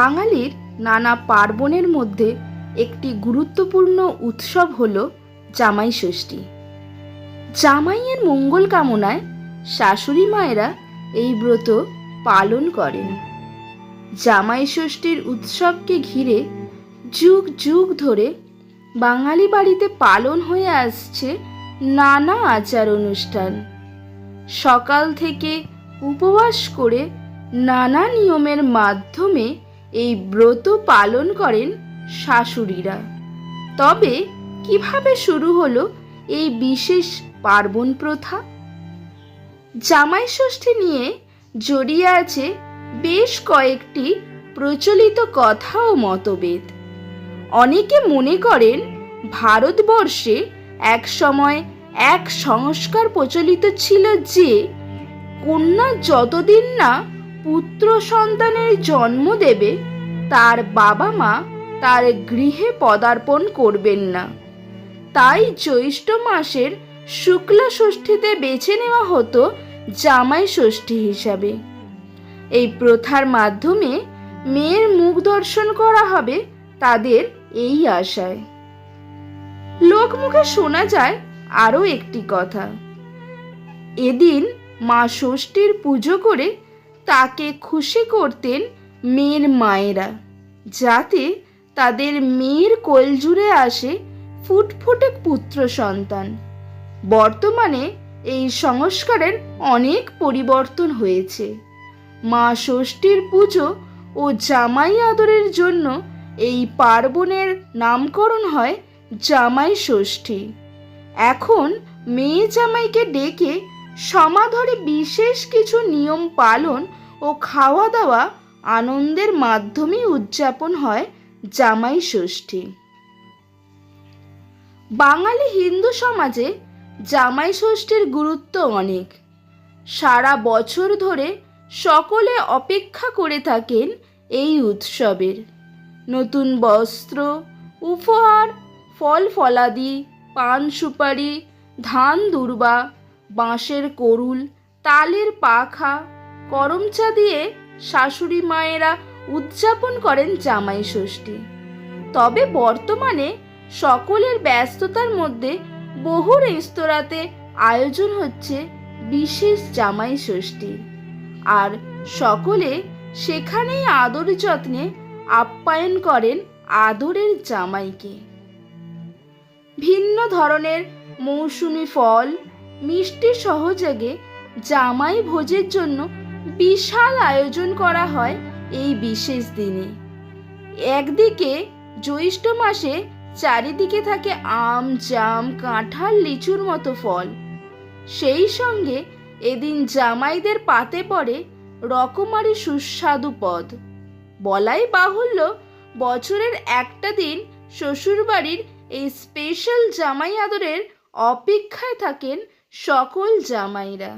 বাঙালির নানা পার্বণের মধ্যে একটি গুরুত্বপূর্ণ উৎসব হল জামাই ষষ্ঠী। জামাইয়ের মঙ্গল কামনায় শাশুড়ি মায়েরা এই ব্রত পালন করেন। জামাই ষষ্ঠীর উৎসবকে ঘিরে যুগ যুগ ধরে বাঙালি বাড়িতে পালন হয়ে আসছে নানা আচার অনুষ্ঠান। সকাল থেকে উপবাস করে নানা নিয়মের মাধ্যমে এই ব্রত পালন করেন শাশুড়িরা। তবে কিভাবে শুরু হলো এই বিশেষ পার্বণ প্রথা? জামাই ষষ্ঠী নিয়ে জড়িয়ে আছে বেশ কয়েকটি প্রচলিত কথা ও মতভেদ। অনেকে মনে করেন ভারতবর্ষে এক সময় এক সংস্কার প্রচলিত ছিল যে কন্যা যতদিন না পুত্র সন্তানের জন্ম দেবে তার বাবা মা তার গৃহে পদার্পণ করবেন না। তাই জ্যৈষ্ঠ মাসের শুক্লা ষষ্ঠীতে বেছে নেওয়া হতো জামাই ষষ্ঠী হিসাবে। এই প্রথার মাধ্যমে মেয়ের মুখ দর্শন করা হবে তাদের এই আশায়। লোকমুখে শোনা যায় আরও একটি কথা, এদিন মা ষষ্ঠীর পুজো করে তাকে খুশি করতেন মেয়ের মায়েরা, যাতে তাদের মেয়ের কোল জুড়ে আসে ফুটফুটে পুত্র সন্তান। বর্তমানে এই সংস্কারের অনেক পরিবর্তন হয়েছে। মা ষষ্ঠীর পুজো ও জামাই আদরের জন্য এই পার্বণের নামকরণ হয় জামাই ষষ্ঠী। এখন মেয়ে জামাইকে ডেকে সমাদরে বিশেষ কিছু নিয়ম পালন ও খাওয়া দাওয়া আনন্দের মাধ্যমে উদযাপন হয় জামাই ষষ্ঠী। বাঙালি হিন্দু সমাজে জামাই ষষ্ঠীর গুরুত্ব অনেক। সারা বছর ধরে সকলে অপেক্ষা করে থাকেন এই উৎসবের। নতুন বস্ত্র, উপহার, ফল ফলাদি, পান সুপারি, ধান দুর্বা, বাঁশের করুল, তালের পাখা, করমচা দিয়ে শাশুড়ি মায়েরা উদযাপন করেন জামাই ষষ্ঠী। তবে বর্তমানে সকলের ব্যস্ততার মধ্যে বহু রেস্তোরাঁতে আয়োজন হচ্ছে বিশেষ জামাই ষষ্ঠী, আর সকলে সেখানেই আদর যত্নে আপ্যায়ন করেন আদরের জামাইকে। ভিন্ন ধরনের মৌসুমি ফল, মিষ্টি সহযোগে জামাই ভোজের জন্য বিশাল আয়োজন করা হয় এই বিশেষ দিনে। একদিকে জ্যৈষ্ঠ মাসে চারিদিকে থাকে আম, জাম, কাঁঠাল, লিচুর মতো ফল। সেই সঙ্গে এদিন জামাইদের পাতে পড়ে রকমারি সুস্বাদু পদ। বলাই বাহুল্য, বছরের একটা দিন শ্বশুরবাড়ির এই স্পেশাল জামাই আদরের অপেক্ষায় থাকেন সকল জামাইরা।